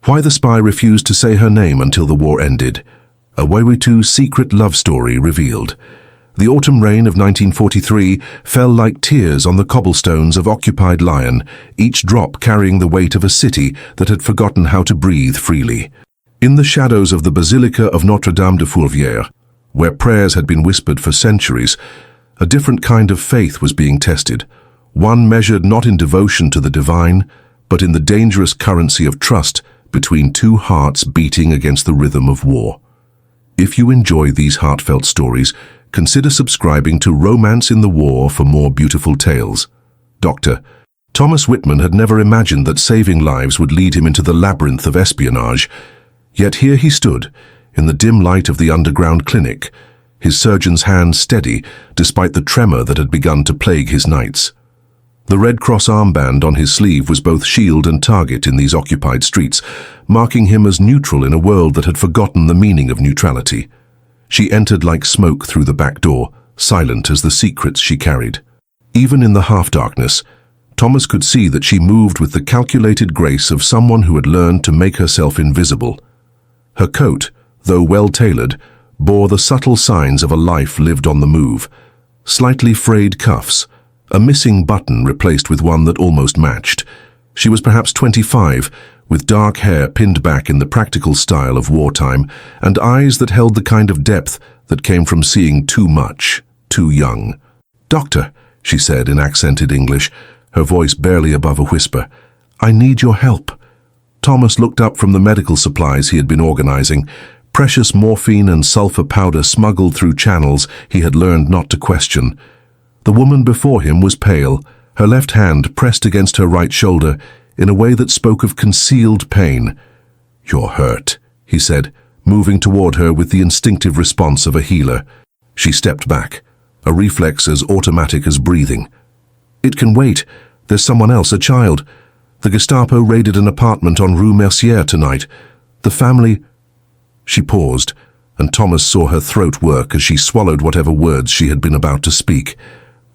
Why the spy refused to say her name until the war ended. A WWII secret love story revealed. The autumn rain of 1943 fell like tears on the cobblestones of occupied Lyon, each drop carrying the weight of a city that had forgotten how to breathe freely. In the shadows of the Basilica of Notre-Dame de Fourvière, where prayers had been whispered for centuries, a different kind of faith was being tested, one measured not in devotion to the divine, but in the dangerous currency of trust between two hearts beating against the rhythm of war. If you enjoy these heartfelt stories, consider subscribing to Romance in the War for more beautiful tales. Dr. Thomas Whitman had never imagined that saving lives would lead him into the labyrinth of espionage, yet here he stood, in the dim light of the underground clinic, his surgeon's hand steady despite the tremor that had begun to plague his nights. The Red Cross armband on his sleeve was both shield and target in these occupied streets, marking him as neutral in a world that had forgotten the meaning of neutrality. She entered like smoke through the back door, silent as the secrets she carried. Even in the half-darkness, Thomas could see that she moved with the calculated grace of someone who had learned to make herself invisible. Her coat, though well-tailored, bore the subtle signs of a life lived on the move. Slightly frayed cuffs, a missing button replaced with one that almost matched. She was perhaps 25, with dark hair pinned back in the practical style of wartime, and eyes that held the kind of depth that came from seeing too much, too young. "Doctor," she said in accented English, her voice barely above a whisper, "I need your help." Thomas looked up from the medical supplies he had been organizing, precious morphine and sulfur powder smuggled through channels he had learned not to question. The woman before him was pale, her left hand pressed against her right shoulder in a way that spoke of concealed pain. "You're hurt," he said, moving toward her with the instinctive response of a healer. She stepped back, a reflex as automatic as breathing. "It can wait. There's someone else, a child. The Gestapo raided an apartment on Rue Mercière tonight. The family—" She paused, and Thomas saw her throat work as she swallowed whatever words she had been about to speak.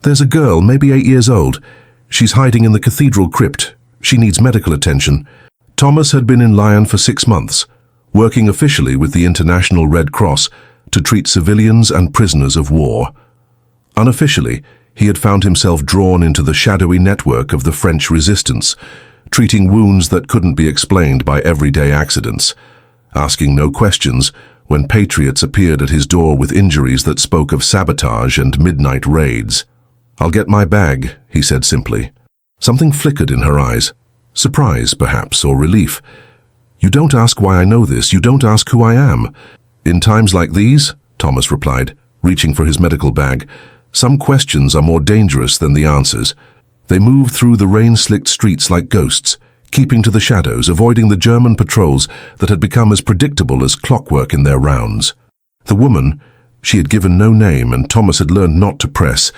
"There's a girl, maybe 8 years old. She's hiding in the cathedral crypt. She needs medical attention." Thomas had been in Lyon for 6 months, working officially with the International Red Cross to treat civilians and prisoners of war. Unofficially, he had found himself drawn into the shadowy network of the French resistance, treating wounds that couldn't be explained by everyday accidents, asking no questions when patriots appeared at his door with injuries that spoke of sabotage and midnight raids. "I'll get my bag," he said simply. Something flickered in her eyes. Surprise, perhaps, or relief. "You don't ask why I know this. You don't ask who I am." "In times like these," Thomas replied, reaching for his medical bag, "some questions are more dangerous than the answers." They moved through the rain-slicked streets like ghosts, keeping to the shadows, avoiding the German patrols that had become as predictable as clockwork in their rounds. The woman, she had given no name and Thomas had learned not to press,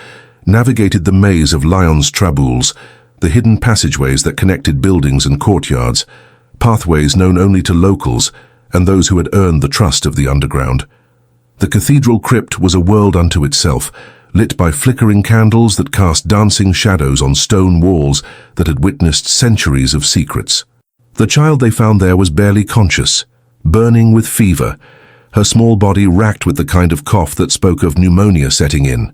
navigated the maze of Lyon's traboules, the hidden passageways that connected buildings and courtyards, pathways known only to locals and those who had earned the trust of the underground. The cathedral crypt was a world unto itself, lit by flickering candles that cast dancing shadows on stone walls that had witnessed centuries of secrets. The child they found there was barely conscious, burning with fever, her small body racked with the kind of cough that spoke of pneumonia setting in.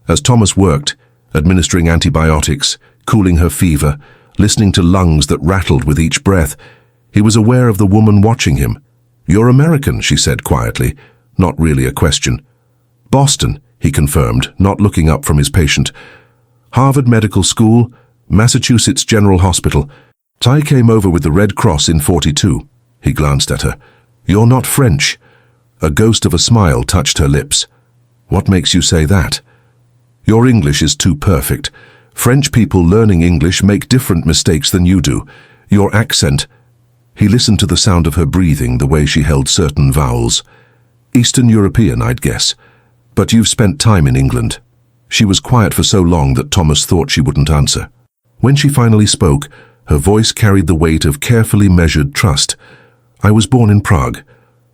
As Thomas worked, administering antibiotics, cooling her fever, listening to lungs that rattled with each breath, he was aware of the woman watching him. "You're American," she said quietly, not really a question. "Boston," he confirmed, not looking up from his patient. "Harvard Medical School, Massachusetts General Hospital. I came over with the Red Cross in 42. He glanced at her. "You're not French." A ghost of a smile touched her lips. "What makes you say that?" "Your English is too perfect. French people learning English make different mistakes than you do. Your accent—" He listened to the sound of her breathing, the way she held certain vowels. "Eastern European, I'd guess. But you've spent time in England." She was quiet for so long that Thomas thought she wouldn't answer. When she finally spoke, her voice carried the weight of carefully measured trust. "I was born in Prague.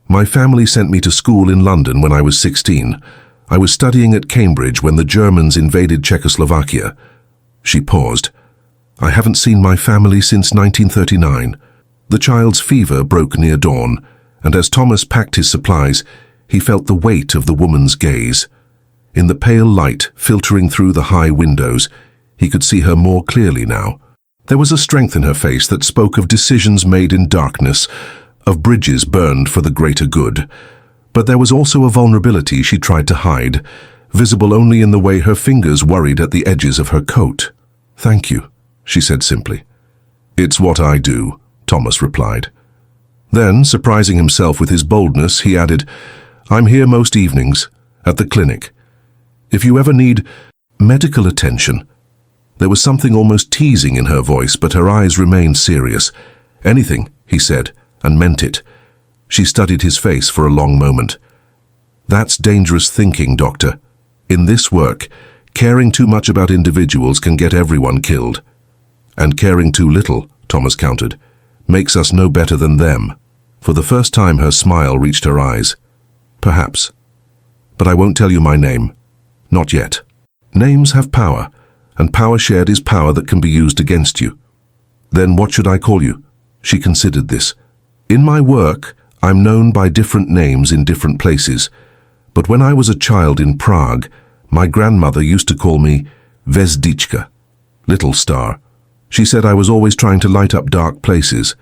My family sent me to school in London when I was 16. I was studying at Cambridge when the Germans invaded Czechoslovakia." She paused. "I haven't seen my family since 1939. The child's fever broke near dawn, and as Thomas packed his supplies, he felt the weight of the woman's gaze. In the pale light filtering through the high windows, he could see her more clearly now. There was a strength in her face that spoke of decisions made in darkness, of bridges burned for the greater good. But there was also a vulnerability she tried to hide, visible only in the way her fingers worried at the edges of her coat. "Thank you," she said simply. "It's what I do," Thomas replied. Then, surprising himself with his boldness, he added, "I'm here most evenings, at the clinic. If you ever need medical attention." There was something almost teasing in her voice, but her eyes remained serious. "Anything," he said, and meant it. She studied his face for a long moment. "That's dangerous thinking, Doctor. In this work, caring too much about individuals can get everyone killed. And caring too little," Thomas countered, "makes us no better than them." For the first time her smile reached her eyes. "Perhaps. But I won't tell you my name. Not yet. Names have power, and power shared is power that can be used against you." "Then what should I call you?" She considered this. "In my work, I'm known by different names in different places. But when I was a child in Prague, my grandmother used to call me Hvězdička, Little Star. She said I was always trying to light up dark places."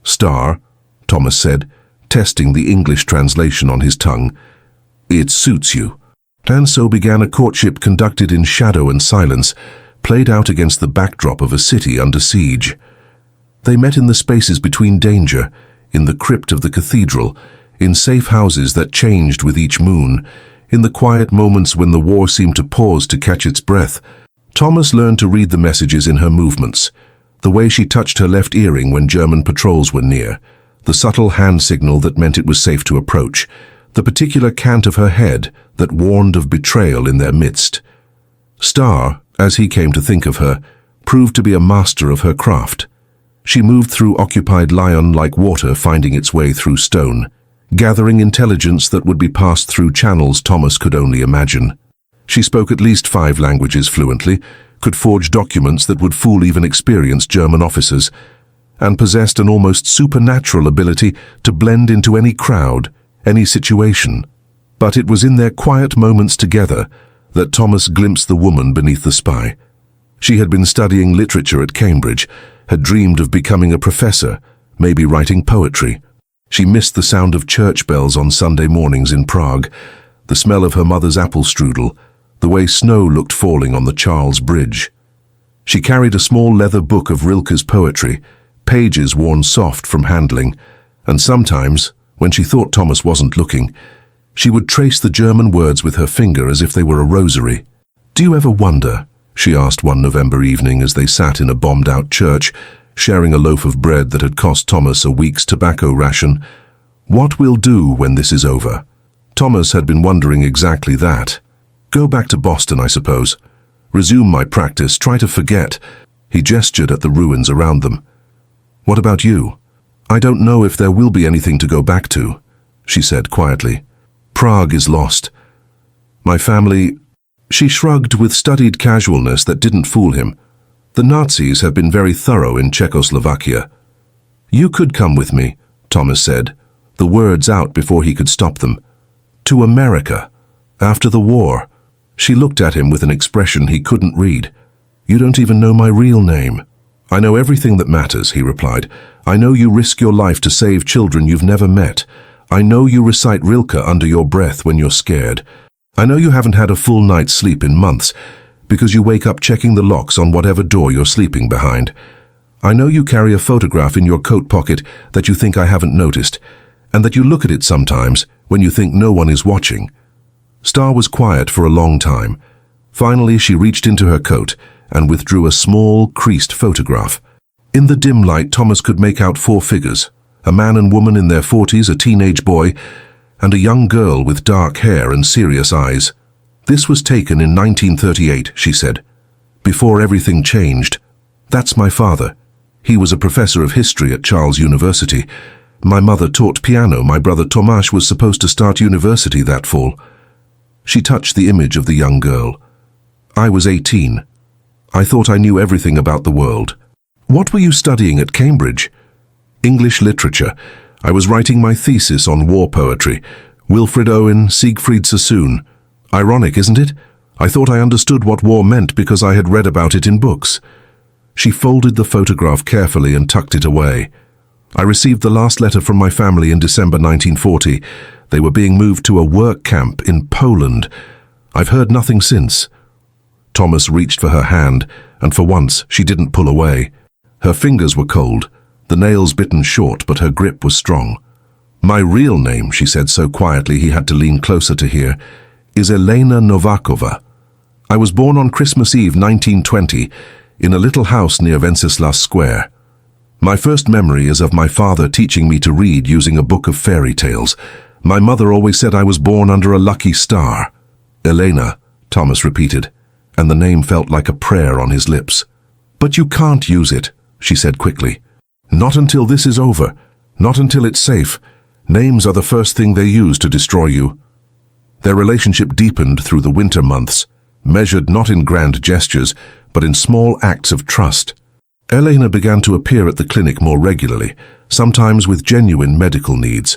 "Star," Thomas said, testing the English translation on his tongue. "It suits you." And so began a courtship conducted in shadow and silence, played out against the backdrop of a city under siege. They met in the spaces between danger, in the crypt of the cathedral, in safe houses that changed with each moon, in the quiet moments when the war seemed to pause to catch its breath. Thomas learned to read the messages in her movements, the way she touched her left earring when German patrols were near, the subtle hand signal that meant it was safe to approach, the particular cant of her head that warned of betrayal in their midst. Star, as he came to think of her, proved to be a master of her craft. She moved through occupied Lyon like water finding its way through stone, gathering intelligence that would be passed through channels Thomas could only imagine. She spoke at least 5 languages fluently, could forge documents that would fool even experienced German officers, and possessed an almost supernatural ability to blend into any crowd, any situation. But it was in their quiet moments together that Thomas glimpsed the woman beneath the spy. She had been studying literature at Cambridge, had dreamed of becoming a professor, maybe writing poetry. She missed the sound of church bells on Sunday mornings in Prague, the smell of her mother's apple strudel, the way snow looked falling on the Charles Bridge. She carried a small leather book of Rilke's poetry, pages worn soft from handling, and sometimes, when she thought Thomas wasn't looking, she would trace the German words with her finger as if they were a rosary. "Do you ever wonder," she asked one November evening as they sat in a bombed-out church, sharing a loaf of bread that had cost Thomas a week's tobacco ration, "what we'll do when this is over?" Thomas had been wondering exactly that. "Go back to Boston, I suppose. Resume my practice, try to forget." He gestured at the ruins around them. "What about you?" "I don't know if there will be anything to go back to," she said quietly. "Prague is lost. My family—" She shrugged with studied casualness that didn't fool him. "The Nazis have been very thorough in Czechoslovakia." "You could come with me," Thomas said, the words out before he could stop them. "To America. After the war." She looked at him with an expression he couldn't read. "You don't even know my real name." "I know everything that matters," he replied. "I know you risk your life to save children you've never met. I know you recite Rilke under your breath when you're scared. I know you haven't had a full night's sleep in months, because you wake up checking the locks on whatever door you're sleeping behind. I know you carry a photograph in your coat pocket that you think I haven't noticed, and that you look at it sometimes when you think no one is watching." Star was quiet for a long time. Finally, she reached into her coat and withdrew a small, creased photograph. In the dim light, Thomas could make out 4 figures, a man and woman in their 40s, a teenage boy, and a young girl with dark hair and serious eyes. "This was taken in 1938, she said, "before everything changed. That's my father. He was a professor of history at Charles University. My mother taught piano. My brother Tomáš was supposed to start university that fall." She touched the image of the young girl. "I was 18. I thought I knew everything about the world." "What were you studying at Cambridge?" English literature. I was writing my thesis on war poetry. Wilfred Owen, Siegfried Sassoon. Ironic, isn't it? I thought I understood what war meant because I had read about it in books. She folded the photograph carefully and tucked it away. I received the last letter from my family in December 1940. They were being moved to a work camp in Poland. I've heard nothing since. Thomas reached for her hand, and for once she didn't pull away. Her fingers were cold, the nails bitten short, but her grip was strong. My real name, she said so quietly he had to lean closer to hear, is Elena Novakova. I was born on Christmas Eve 1920 in a little house near Wenceslas Square. My first memory is of my father teaching me to read using a book of fairy tales. My mother always said I was born under a lucky star. Elena, Thomas repeated, and the name felt like a prayer on his lips. But you can't use it, she said quickly. Not until this is over. Not until it's safe. Names are the first thing they use to destroy you. Their relationship deepened through the winter months, measured not in grand gestures, but in small acts of trust. Elena began to appear at the clinic more regularly, sometimes with genuine medical needs.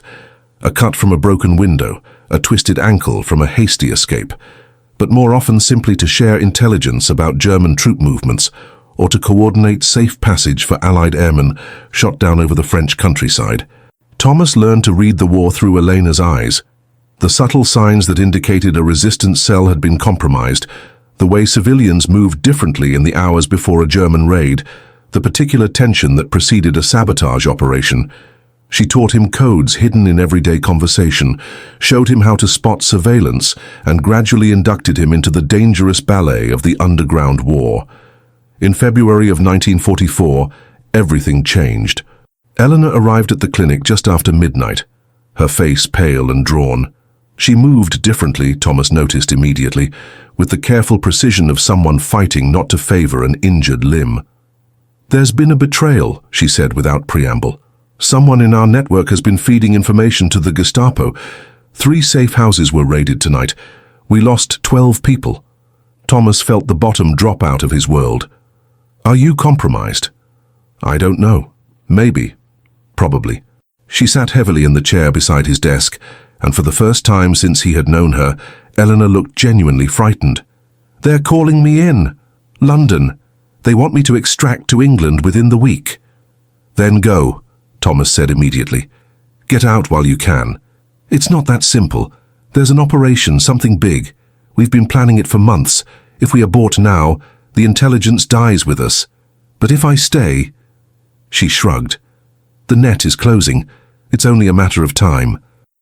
A cut from a broken window, a twisted ankle from a hasty escape, but more often simply to share intelligence about German troop movements or to coordinate safe passage for Allied airmen shot down over the French countryside. Thomas learned to read the war through Elena's eyes. The subtle signs that indicated a resistance cell had been compromised, the way civilians moved differently in the hours before a German raid, the particular tension that preceded a sabotage operation. She taught him codes hidden in everyday conversation, showed him how to spot surveillance, and gradually inducted him into the dangerous ballet of the underground war. In February of 1944, everything changed. Elena arrived at the clinic just after midnight, her face pale and drawn. She moved differently, Thomas noticed immediately, with the careful precision of someone fighting not to favor an injured limb. "There's been a betrayal," she said without preamble. "Someone in our network has been feeding information to the Gestapo. 3 safe houses were raided tonight. We lost 12 people." Thomas felt the bottom drop out of his world. "Are you compromised?" "I don't know. Maybe. Probably." She sat heavily in the chair beside his desk, and for the first time since he had known her, Elena looked genuinely frightened. "They're calling me in. London. They want me to extract to England within the week." "Then go," Thomas said immediately. "Get out while you can. It's not that simple. There's an operation, something big. We've been planning it for months. If we abort now, the intelligence dies with us. But if I stay—" She shrugged. "The net is closing. It's only a matter of time."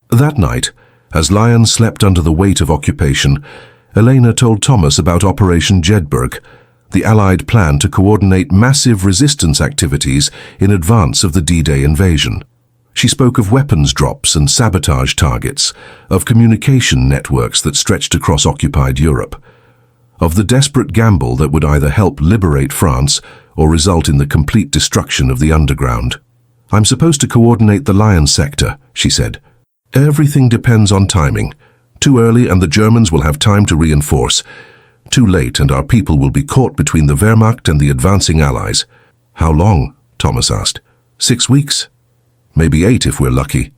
That night, as Lyon slept under the weight of occupation, Elena told Thomas about Operation Jedburgh, the Allied plan to coordinate massive resistance activities in advance of the D-Day invasion. She spoke of weapons drops and sabotage targets, of communication networks that stretched across occupied Europe, of the desperate gamble that would either help liberate France or result in the complete destruction of the underground. "I'm supposed to coordinate the Lyon sector," she said. "Everything depends on timing. Too early and the Germans will have time to reinforce. Too late and our people will be caught between the Wehrmacht and the advancing Allies." "How long?" Thomas asked. 6 weeks. Maybe 8 if we're lucky."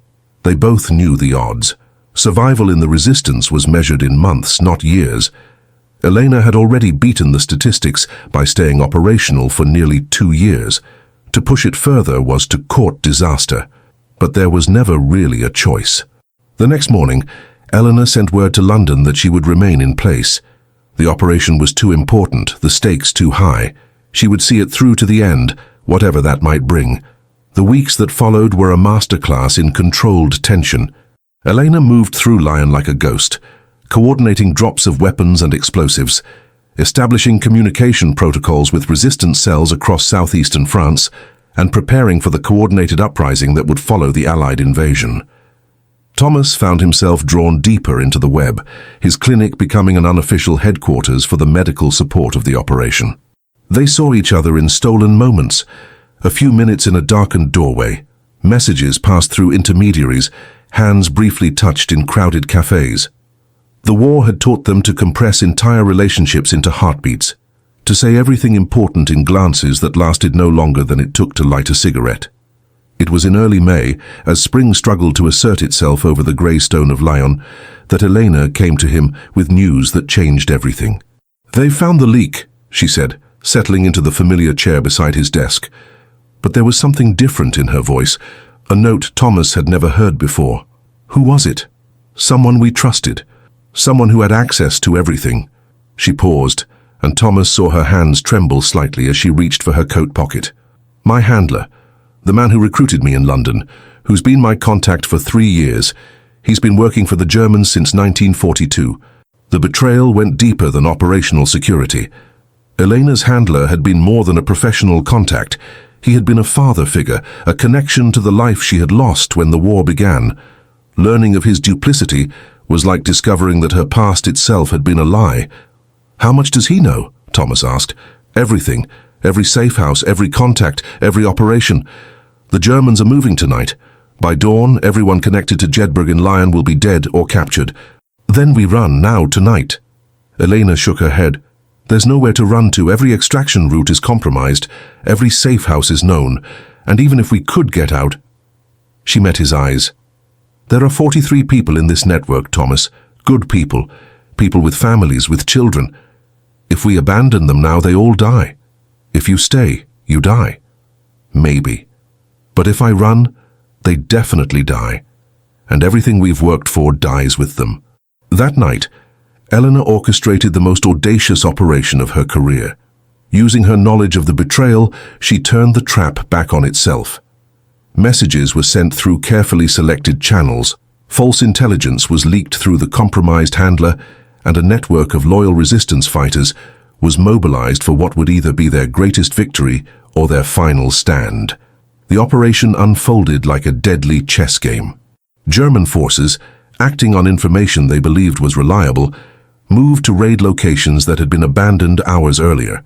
They both knew the odds. Survival in the resistance was measured in months, not years. Elena had already beaten the statistics by staying operational for nearly 2 years. To push it further was to court disaster. But there was never really a choice. The next morning, Elena sent word to London that she would remain in place. The operation was too important, the stakes too high. She would see it through to the end, whatever that might bring. The weeks that followed were a masterclass in controlled tension. Elena moved through Lyon like a ghost, coordinating drops of weapons and explosives, establishing communication protocols with resistance cells across southeastern France, and preparing for the coordinated uprising that would follow the Allied invasion. Thomas found himself drawn deeper into the web, his clinic becoming an unofficial headquarters for the medical support of the operation. They saw each other in stolen moments, a few minutes in a darkened doorway. Messages passed through intermediaries, hands briefly touched in crowded cafes. The war had taught them to compress entire relationships into heartbeats, to say everything important in glances that lasted no longer than it took to light a cigarette. It was in early May, as spring struggled to assert itself over the grey stone of Lyon, that Elena came to him with news that changed everything. "They've found the leak," she said, settling into the familiar chair beside his desk. But there was something different in her voice, a note Thomas had never heard before. Who was it? Someone we trusted. Someone who had access to everything. She paused, and Thomas saw her hands tremble slightly as she reached for her coat pocket. "My handler, the man who recruited me in London, who's been my contact for 3 years. He's been working for the Germans since 1942. The betrayal went deeper than operational security. Elena's handler had been more than a professional contact. He had been a father figure, a connection to the life she had lost when the war began. Learning of his duplicity was like discovering that her past itself had been a lie. How much does he know?" Thomas asked. "Everything. Every safe house, every contact, every operation. The Germans are moving tonight. By dawn, everyone connected to Jedburgh in Lyon will be dead or captured. Then we run, now, tonight." Elena shook her head. "There's nowhere to run to. Every extraction route is compromised. Every safe house is known. And even if we could get out..." She met his eyes. "There are 43 people in this network, Thomas. Good people. People with families, with children. If we abandon them now, they all die. If you stay, you die. Maybe. But if I run, they definitely die. And everything we've worked for dies with them." That night, Elena orchestrated the most audacious operation of her career. Using her knowledge of the betrayal, she turned the trap back on itself. Messages were sent through carefully selected channels. False intelligence was leaked through the compromised handler, and a network of loyal resistance fighters was mobilized for what would either be their greatest victory or their final stand. The operation unfolded like a deadly chess game. German forces, acting on information they believed was reliable, moved to raid locations that had been abandoned hours earlier.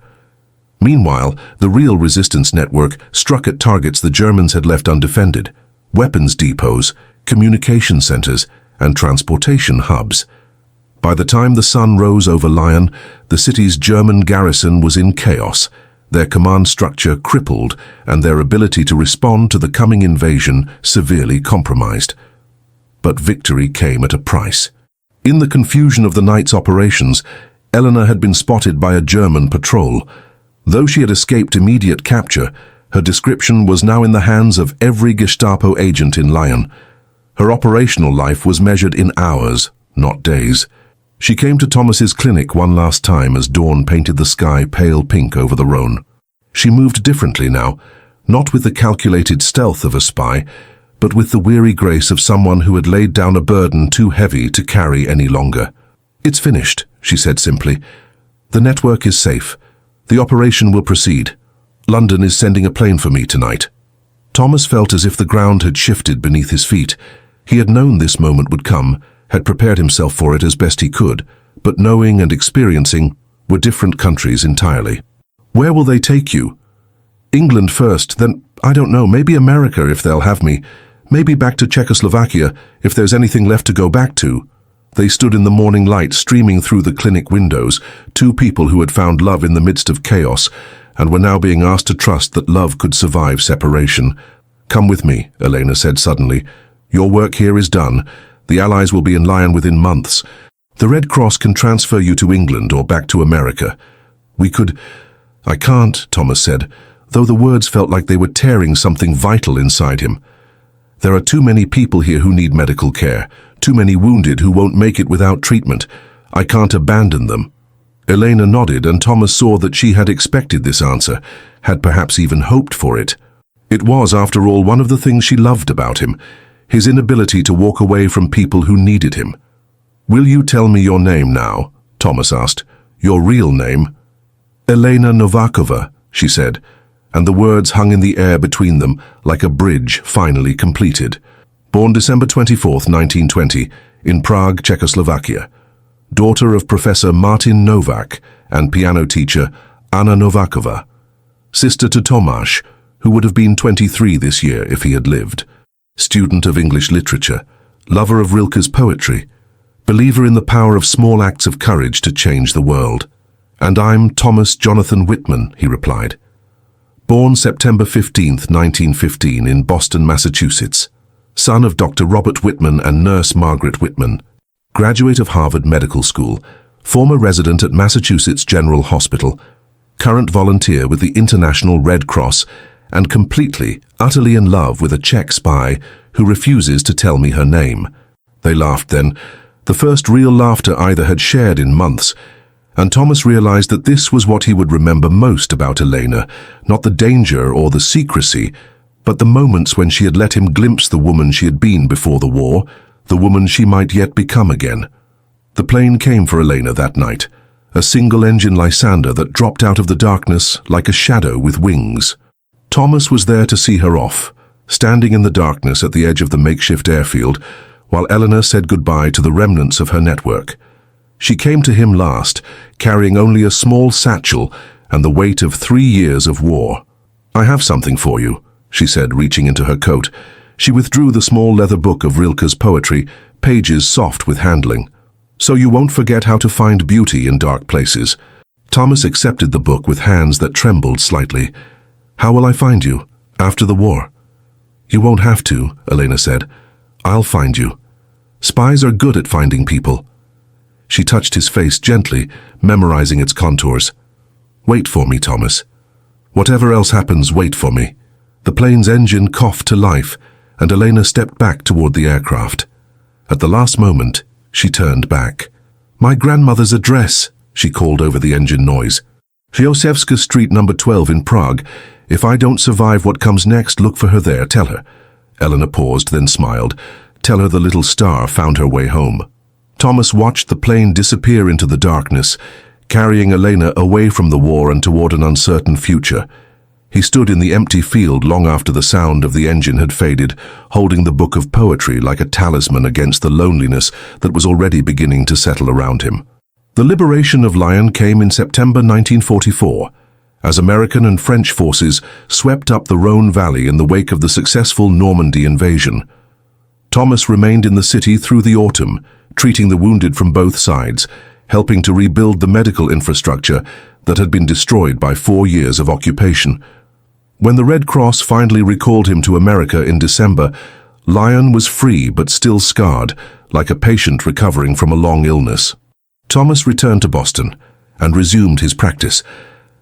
Meanwhile, the real resistance network struck at targets the Germans had left undefended: weapons depots, communication centers, and transportation hubs. By the time the sun rose over Lyon, the city's German garrison was in chaos, their command structure crippled, and their ability to respond to the coming invasion severely compromised. But victory came at a price. In the confusion of the night's operations, Elena had been spotted by a German patrol. Though she had escaped immediate capture, her description was now in the hands of every Gestapo agent in Lyon. Her operational life was measured in hours, not days. She came to Thomas's clinic one last time as dawn painted the sky pale pink over the Rhone. She moved differently now, not with the calculated stealth of a spy, but with the weary grace of someone who had laid down a burden too heavy to carry any longer. "It's finished," she said simply. "The network is safe. The operation will proceed. London is sending a plane for me tonight." Thomas felt as if the ground had shifted beneath his feet. He had known this moment would come, had prepared himself for it as best he could, but knowing and experiencing were different countries entirely. "Where will they take you?" "England first, then, I don't know, maybe America if they'll have me. Maybe back to Czechoslovakia if there's anything left to go back to." They stood in the morning light streaming through the clinic windows, two people who had found love in the midst of chaos, and were now being asked to trust that love could survive separation. "Come with me," Elena said suddenly. "Your work here is done. The Allies will be in Lyon within months. The Red Cross can transfer you to England or back to America. We could..." "I can't," Thomas said, though the words felt like they were tearing something vital inside him. "There are too many people here who need medical care, too many wounded who won't make it without treatment. I can't abandon them." Elena nodded, and Thomas saw that she had expected this answer, had perhaps even hoped for it. It was, after all, one of the things she loved about him, his inability to walk away from people who needed him. "Will you tell me your name now?" Thomas asked. "Your real name?" "Elena Novakova," she said, and the words hung in the air between them like a bridge finally completed. Born December 24th, 1920, in Prague, Czechoslovakia. Daughter of Professor Martin Novak and piano teacher Anna Novakova. Sister to Tomáš, who would have been 23 this year if he had lived. Student of English literature, lover of Rilke's poetry, believer in the power of small acts of courage to change the world. "And I'm Thomas Jonathan Whitman," he replied. Born September 15, 1915 in Boston, Massachusetts. Son of Dr. Robert Whitman and nurse Margaret Whitman. Graduate of Harvard Medical School. Former resident at Massachusetts General Hospital. Current volunteer with the International Red Cross, and completely, utterly in love with a Czech spy who refuses to tell me her name. They laughed then, the first real laughter either had shared in months, and Thomas realized that this was what he would remember most about Elena, not the danger or the secrecy, but the moments when she had let him glimpse the woman she had been before the war, the woman she might yet become again. The plane came for Elena that night, a single-engine Lysander that dropped out of the darkness like a shadow with wings. Thomas was there to see her off, standing in the darkness at the edge of the makeshift airfield, while Elena said goodbye to the remnants of her network. She came to him last, carrying only a small satchel and the weight of 3 years of war. "I have something for you," she said, reaching into her coat. She withdrew the small leather book of Rilke's poetry, pages soft with handling. "So you won't forget how to find beauty in dark places." Thomas accepted the book with hands that trembled slightly. "How will I find you? After the war?" "You won't have to," Elena said. "I'll find you. Spies are good at finding people." She touched his face gently, memorizing its contours. "Wait for me, Thomas. Whatever else happens, wait for me." The plane's engine coughed to life, and Elena stepped back toward the aircraft. At the last moment, she turned back. "My grandmother's address," she called over the engine noise. "Josefska Street, number 12 in Prague. If I don't survive what comes next, look for her there, tell her." Elena paused, then smiled. "Tell her the little star found her way home." Thomas watched the plane disappear into the darkness, carrying Elena away from the war and toward an uncertain future. He stood in the empty field long after the sound of the engine had faded, holding the book of poetry like a talisman against the loneliness that was already beginning to settle around him. The liberation of Lyon came in September 1944, as American and French forces swept up the Rhone Valley in the wake of the successful Normandy invasion. Thomas remained in the city through the autumn, treating the wounded from both sides, helping to rebuild the medical infrastructure that had been destroyed by 4 years of occupation. When the Red Cross finally recalled him to America in December, Lyon was free but still scarred, like a patient recovering from a long illness. Thomas returned to Boston and resumed his practice,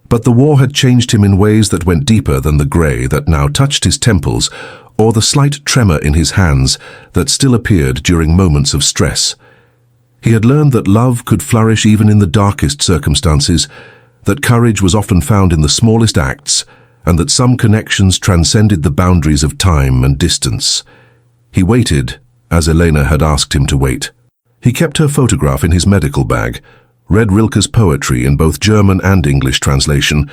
but the war had changed him in ways that went deeper than the grey that now touched his temples or the slight tremor in his hands that still appeared during moments of stress. He had learned that love could flourish even in the darkest circumstances, that courage was often found in the smallest acts, and that some connections transcended the boundaries of time and distance. He waited, as Elena had asked him to wait. He kept her photograph in his medical bag, read Rilke's poetry in both German and English translation,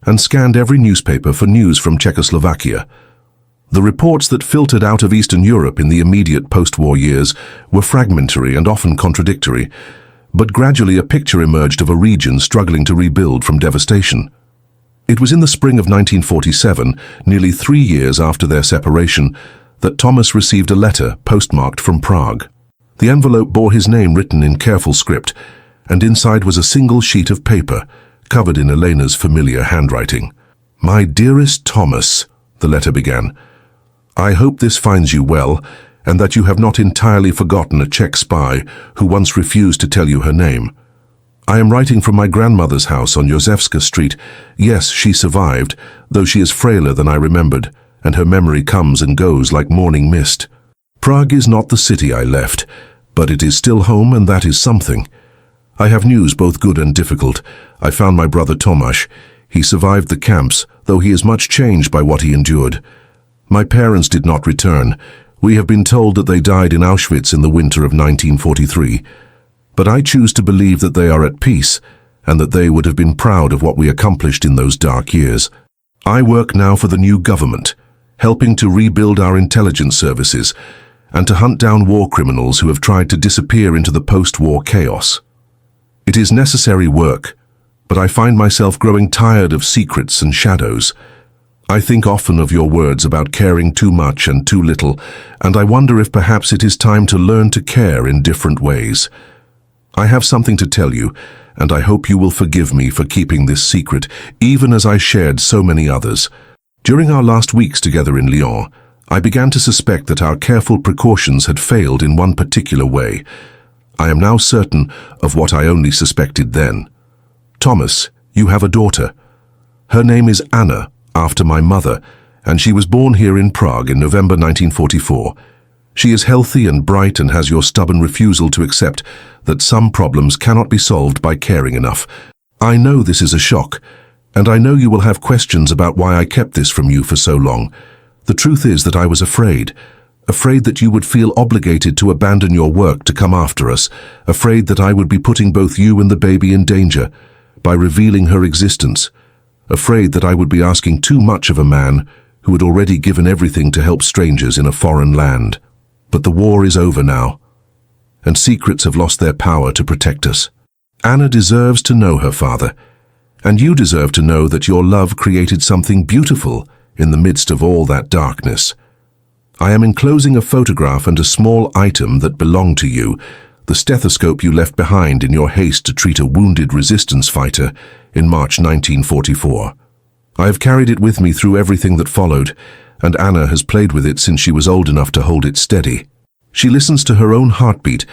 and scanned every newspaper for news from Czechoslovakia. The reports that filtered out of Eastern Europe in the immediate post-war years were fragmentary and often contradictory, but gradually a picture emerged of a region struggling to rebuild from devastation. It was in the spring of 1947, nearly 3 years after their separation, that Thomas received a letter postmarked from Prague. The envelope bore his name written in careful script, and inside was a single sheet of paper, covered in Elena's familiar handwriting. "My dearest Thomas," the letter began, "I hope this finds you well, and that you have not entirely forgotten a Czech spy who once refused to tell you her name. I am writing from my grandmother's house on Josefska Street. Yes, she survived, though she is frailer than I remembered, and her memory comes and goes like morning mist. Prague is not the city I left, but it is still home, and that is something. I have news both good and difficult. I found my brother Tomáš. He survived the camps, though he is much changed by what he endured. My parents did not return. We have been told that they died in Auschwitz in the winter of 1943. But I choose to believe that they are at peace, and that they would have been proud of what we accomplished in those dark years. I work now for the new government, helping to rebuild our intelligence services, and to hunt down war criminals who have tried to disappear into the post-war chaos. It is necessary work, but I find myself growing tired of secrets and shadows. I think often of your words about caring too much and too little, and I wonder if perhaps it is time to learn to care in different ways. I have something to tell you, and I hope you will forgive me for keeping this secret, even as I shared so many others. During our last weeks together in Lyon, I began to suspect that our careful precautions had failed in one particular way. I am now certain of what I only suspected then. Thomas, you have a daughter. Her name is Anna, after my mother, and she was born here in Prague in November 1944. She is healthy and bright and has your stubborn refusal to accept that some problems cannot be solved by caring enough. I know this is a shock, and I know you will have questions about why I kept this from you for so long. The truth is that I was afraid that you would feel obligated to abandon your work to come after us, afraid that I would be putting both you and the baby in danger by revealing her existence, afraid that I would be asking too much of a man who had already given everything to help strangers in a foreign land. But the war is over now, and secrets have lost their power to protect us. Anna deserves to know her father, and you deserve to know that your love created something beautiful in the midst of all that darkness. I am enclosing a photograph and a small item that belong to you, the stethoscope you left behind in your haste to treat a wounded resistance fighter in March 1944. I have carried it with me through everything that followed, and Anna has played with it since she was old enough to hold it steady. She listens to her own heartbeat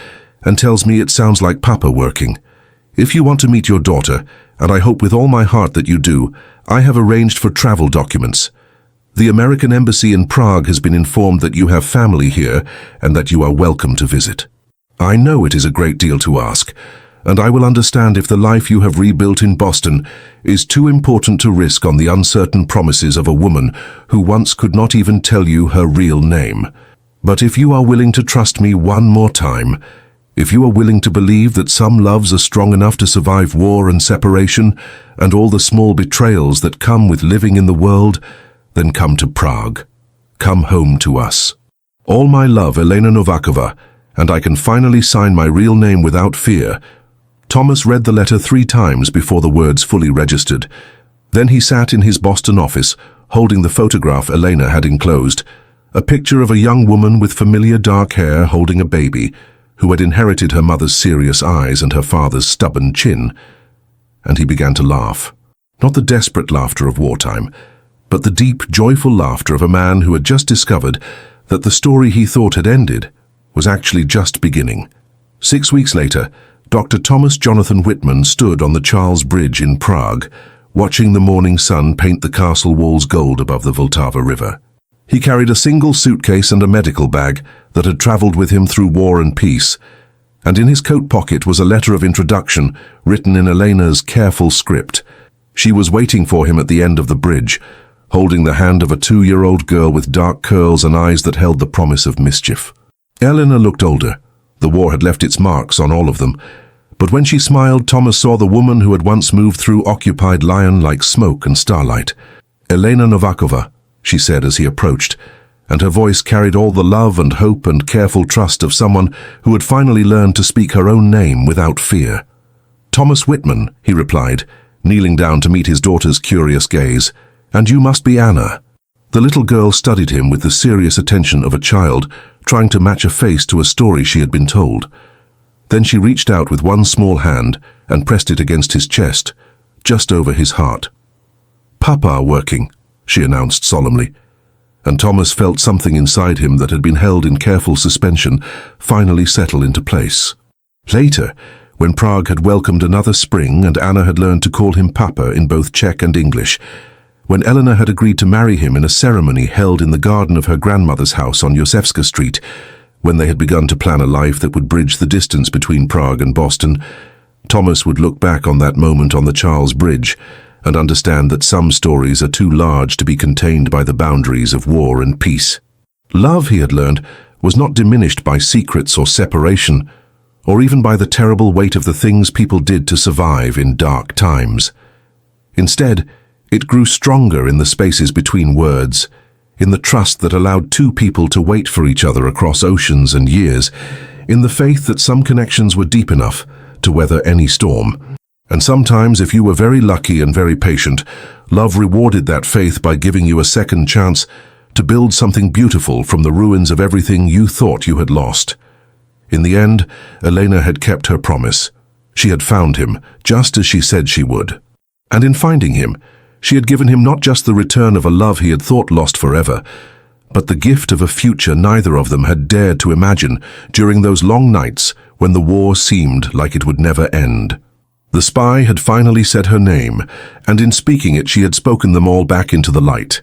and tells me it sounds like Papa working. If you want to meet your daughter, and I hope with all my heart that you do, I have arranged for travel documents. The American Embassy in Prague has been informed that you have family here and that you are welcome to visit. I know it is a great deal to ask, and I will understand if the life you have rebuilt in Boston is too important to risk on the uncertain promises of a woman who once could not even tell you her real name. But if you are willing to trust me one more time, if you are willing to believe that some loves are strong enough to survive war and separation and all the small betrayals that come with living in the world, then come to Prague. Come home to us. All my love, Elena Novakova, and I can finally sign my real name without fear. Thomas read the letter 3 times before the words fully registered. Then he sat in his Boston office, holding the photograph Elena had enclosed, a picture of a young woman with familiar dark hair holding a baby, who had inherited her mother's serious eyes and her father's stubborn chin. And he began to laugh. Not the desperate laughter of wartime, but the deep, joyful laughter of a man who had just discovered that the story he thought had ended was actually just beginning. 6 weeks later, Dr. Thomas Jonathan Whitman stood on the Charles Bridge in Prague, watching the morning sun paint the castle walls gold above the Vltava River. He carried a single suitcase and a medical bag that had traveled with him through war and peace, and in his coat pocket was a letter of introduction written in Elena's careful script. She was waiting for him at the end of the bridge, holding the hand of a 2-year-old girl with dark curls and eyes that held the promise of mischief. Elena looked older. The war had left its marks on all of them, but when she smiled, Thomas saw the woman who had once moved through occupied Lyon like smoke and starlight. "Elena Novakova," she said as he approached, and her voice carried all the love and hope and careful trust of someone who had finally learned to speak her own name without fear. "Thomas Whitman," he replied, kneeling down to meet his daughter's curious gaze. "And you must be Anna." The little girl studied him with the serious attention of a child, trying to match a face to a story she had been told. Then she reached out with one small hand and pressed it against his chest, just over his heart. "Papa working," she announced solemnly, and Thomas felt something inside him that had been held in careful suspension finally settle into place. Later, when Prague had welcomed another spring and Anna had learned to call him Papa in both Czech and English, when Elena had agreed to marry him in a ceremony held in the garden of her grandmother's house on Josefska Street, when they had begun to plan a life that would bridge the distance between Prague and Boston, Thomas would look back on that moment on the Charles Bridge and understand that some stories are too large to be contained by the boundaries of war and peace. Love, he had learned, was not diminished by secrets or separation, or even by the terrible weight of the things people did to survive in dark times. Instead, it grew stronger in the spaces between words, in the trust that allowed 2 people to wait for each other across oceans and years, in the faith that some connections were deep enough to weather any storm. And sometimes, if you were very lucky and very patient, love rewarded that faith by giving you a second chance to build something beautiful from the ruins of everything you thought you had lost. In the end, Elena had kept her promise. She had found him, just as she said she would. And in finding him, she had given him not just the return of a love he had thought lost forever, but the gift of a future neither of them had dared to imagine during those long nights when the war seemed like it would never end. The spy had finally said her name, and in speaking it she had spoken them all back into the light.